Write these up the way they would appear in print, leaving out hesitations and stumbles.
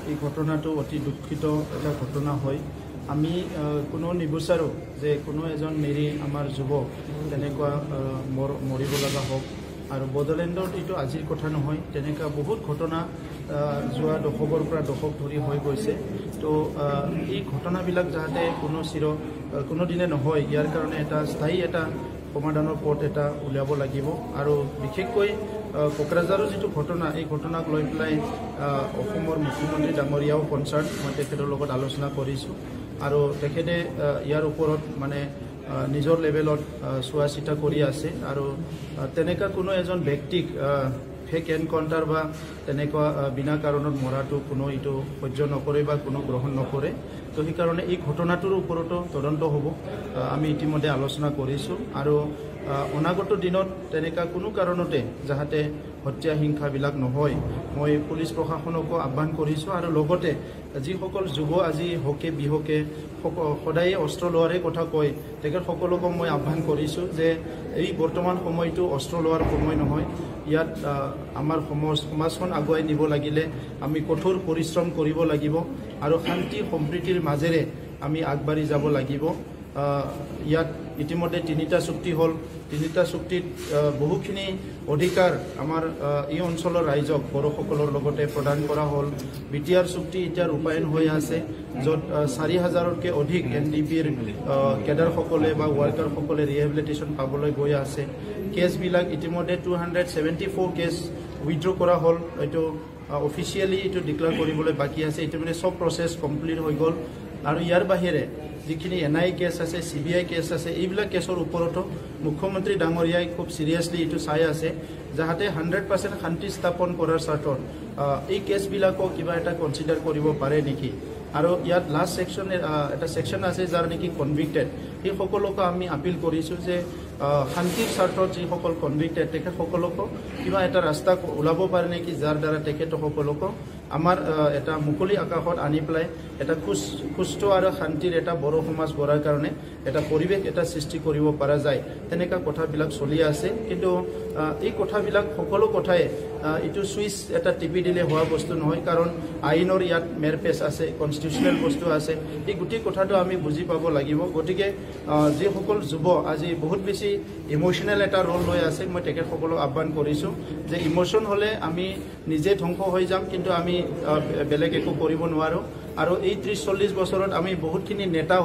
এই ঘটনাটো অতি দুঃখিত এটা ঘটনা হয়। আমি কোনো নিবিচাৰোঁ যে কোনো এজন নেৰী আমাৰ যুৱক তেনেকুৱা মৰিব লগা হওক। আৰু বড়োলেণ্ডত এইটো আজিৰ কথা নহয়, তেনেকুৱা বহুত ঘটনা যোৱা দশকৰ পৰা দশক ধৰি হৈ গৈছে। তো এই ঘটনাবিলাক যাতে কোনো দিনে নহয়, ইয়াৰ কাৰণে এটা স্থায়ী এটা সমাধানৰ পথ এটা উলিয়াব লাগিব। আৰু বিশেষকৈ কোকৰাঝাৰৰ যিটো ঘটনা, এই ঘটনাক লৈ পেলাই অসমৰ মুখ্যমন্ত্ৰী ডাঙৰীয়াও কনচাৰ্ণ, মই তেখেতৰ লগত আলোচনা কৰিছোঁ। আৰু তেখেতে ইয়াৰ ওপৰত মানে নিজৰ লেভেলত চোৱা চিতা কৰি আছে। আৰু তেনেকুৱা কোনো এজন ব্যক্তিক ফেক এনকাউণ্টাৰ বা তেনেকুৱা বিনা কাৰণত মৰাটো কোনো এইটো সহ্য নকৰে বা কোনো গ্ৰহণ নকৰে। তো সেইকাৰণে এই ঘটনাটোৰ ওপৰতো তদন্ত হ'ব, আমি ইতিমধ্যে আলোচনা কৰিছোঁ। আৰু অনাগত দিনত তেনেকুৱা কোনো কাৰণতে যাতে হত্যা হিংসাবিলাক নহয়, মই পুলিচ প্ৰশাসনকো আহ্বান কৰিছোঁ। আৰু লগতে যিসকল যুৱ আজি হকে বিহকে সদায়ে অস্ত্ৰ লোৱাৰে কথা কয়, তেখেতসকলকো মই আহ্বান কৰিছোঁ যে এই বৰ্তমান সময়টো অস্ত্ৰ লোৱাৰ সময় নহয়। ইয়াত আমাৰ সমাজখন আগুৱাই নিব লাগিলে আমি কঠোৰ পৰিশ্ৰম কৰিব লাগিব আৰু শান্তি সম্প্ৰীতিৰ মাজেৰে আমি আগবাঢ়ি যাব লাগিব। ইয়াত ইতিমধ্যে 3টা চুক্তি হ'ল। 3টা চুক্তিত বহুখিনি অধিকাৰ আমাৰ এই অঞ্চলৰ ৰাইজক বড়োসকলৰ লগতে প্ৰদান কৰা হ'ল। বিটিআৰ চুক্তি এতিয়া ৰূপায়ণ হৈ আছে, য'ত 4000তকৈ অধিক NDPৰ কেডাৰসকলে বা ৱাৰ্কাৰসকলে ৰিহেবিলিটেশ্যন পাবলৈ গৈ আছে। কেছবিলাক ইতিমধ্যে 274 কেছ উইথড্ৰ কৰা হ'ল। এইটো অফিচিয়েলি এইটো ডিক্লেয়াৰ কৰিবলৈ বাকী আছে। ইতিমধ্যে চব প্ৰচেছ কমপ্লিট হৈ গ'ল। আৰু ইয়াৰ বাহিৰে যিখিনি NI কেছ আছে, CBI কেছ আছে, এইবিলাক কেছৰ ওপৰতো মুখ্যমন্ত্ৰী ডাঙৰীয়াই খুব চিৰিয়াছলি এইটো চাই আছে, যাতে 100% শান্তি স্থাপন কৰাৰ স্বাৰ্থত এই কেছবিলাকক কিবা এটা কনচিডাৰ কৰিব পাৰে নেকি। আৰু ইয়াত লাষ্ট এটা ছেকশ্যন আছে যাৰ নেকি কনভিক্টেড, সেইসকলকো আমি আপিল কৰিছোঁ যে শান্তিৰ স্বাৰ্থত যিসকল কনভিক্টেড তেখেতসকলকো কিবা এটা ৰাস্তা ওলাব পাৰে নেকি, যাৰ দ্বাৰা তেখেতসকলকো আমাৰ এটা মুকলি আকাশত আনি পেলাই এটা সুস্থ আৰু শান্তিৰ এটা বড়ো সমাজ গঢ়াৰ কাৰণে এটা পৰিৱেশ এটা সৃষ্টি কৰিব পৰা যায়। তেনেকুৱা কথাবিলাক চলি আছে। কিন্তু এই কথাবিলাক সকলো কথাই এইটো চুইচ এটা টিপি দিলে হোৱা বস্তু নহয়, কাৰণ আইনৰ ইয়াত মেৰপেচ আছে, কনষ্টিটিউচনেল বস্তু আছে। এই গোটেই কথাটো আমি বুজি পাব লাগিব। গতিকে যিসকল যুৱ আজি বহুত বেছি ইম'চনেল এটা ৰোল লৈ আছে, মই তেখেতসকলক আহ্বান কৰিছোঁ যে ইম'চন হ'লে আমি নিজে ধ্বংস হৈ যাম, কিন্তু আমি বেলেগ একো কৰিব নোৱাৰোঁ। আৰু এই 30-40 বছৰত আমি বহুতখিনি নেতা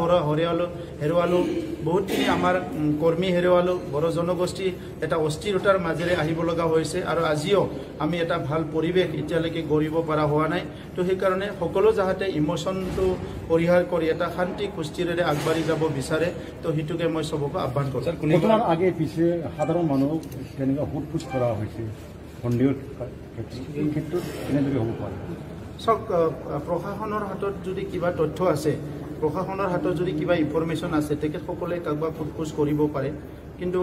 হেৰুৱালোঁ, বহুতখিনি আমাৰ কৰ্মী হেৰুৱালোঁ। বড়ো জনগোষ্ঠী এটা অস্থিৰতাৰ মাজেৰে আহিব লগা হৈছে। আৰু আজিও আমি এটা ভাল পৰিৱেশ এতিয়ালৈকে গঢ়িব পৰা হোৱা নাই। তো সেইকাৰণে সকলো যাতে ইম'চনটো পৰিহাৰ কৰি এটা শান্তি সুস্থিৰেৰে আগবাঢ়ি যাব বিচাৰে, তো সেইটোকে মই চবকে আহ্বান কৰোঁ। ঘটনাৰ আগে পিছে সাধাৰণ মানুহ তেনেকুৱা সোধ কৰা হৈছে, সন্দেহৰ ক্ষেত্ৰত কেনেদৰে হ'ব পাৰে? চাওক, প্ৰশাসনৰ হাতত যদি কিবা তথ্য আছে, প্ৰশাসনৰ হাতত যদি কিবা ইনফৰমেশ্যন আছে, তেখেতসকলে কাৰোবাক সোধপোছ কৰিব পাৰে। কিন্তু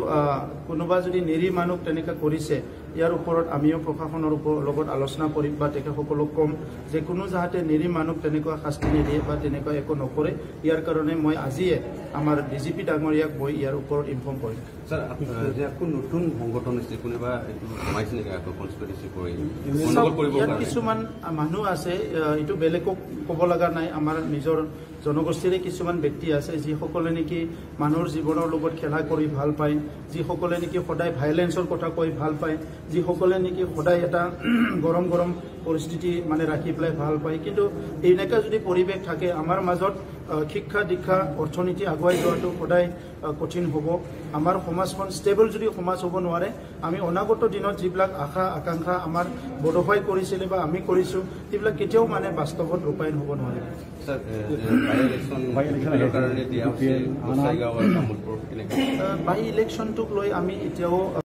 কোনোবা যদি নিৰীহ মানুহ তেনেকৈ কৰিছে, ইয়াৰ ওপৰত আমিও প্ৰশাসনৰ লগত আলোচনা কৰিম বা তেখেতসকলক ক'ম যে কোনো যাতে নিৰীহ মানুহ তেনেকুৱা শাস্তি নিদিয়ে বা তেনেকুৱা একো নকৰে। ইয়াৰ কাৰণে মই আজিয়ে আমাৰ DGP ডাঙৰীয়াক মই ইয়াৰ ওপৰত ইনফৰ্ম কৰিম। স্যার, যে আকৌ নতুন সংগঠন আছে, কোনোবা এইটো সোমাইছে নেকি আকৌ কনস্পিৰেচি কৰি? ইয়াত কিছুমান মানুহ আছে, এইটো বেলেগক ক'ব লগা নাই। আমাৰ নিজৰ জনগোষ্ঠীৰে কিছুমান ব্যক্তি আছে যিসকলে নেকি মানুহৰ জীৱনৰ লগত খেলা কৰি ভাল পায়, যিসকলে নেকি সদায় ভাইলেন্সৰ কথা কৈ ভাল পায়, যিসকলে নেকি সদায় এটা গৰম পৰিস্থিতি মানে ৰাখি পেলাই ভাল পায়। কিন্তু এনেকুৱা যদি পৰিৱেশ থাকে, আমাৰ মাজত শিক্ষা দীক্ষা অৰ্থনীতি আগুৱাই যোৱাটো সদায় কঠিন হ'ব। আমাৰ সমাজখন ষ্টেবল যদি সমাজ হ'ব নোৱাৰে, আমি অনাগত দিনত যিবিলাক আশা আকাংক্ষা আমাৰ বড়োভাই কৰিছিলে বা আমি কৰিছোঁ, সেইবিলাক কেতিয়াও মানে বাস্তৱত ৰূপায়ণ হ'ব নোৱাৰে। বাই ইলেকশ্যনটোক লৈ আমি এতিয়াও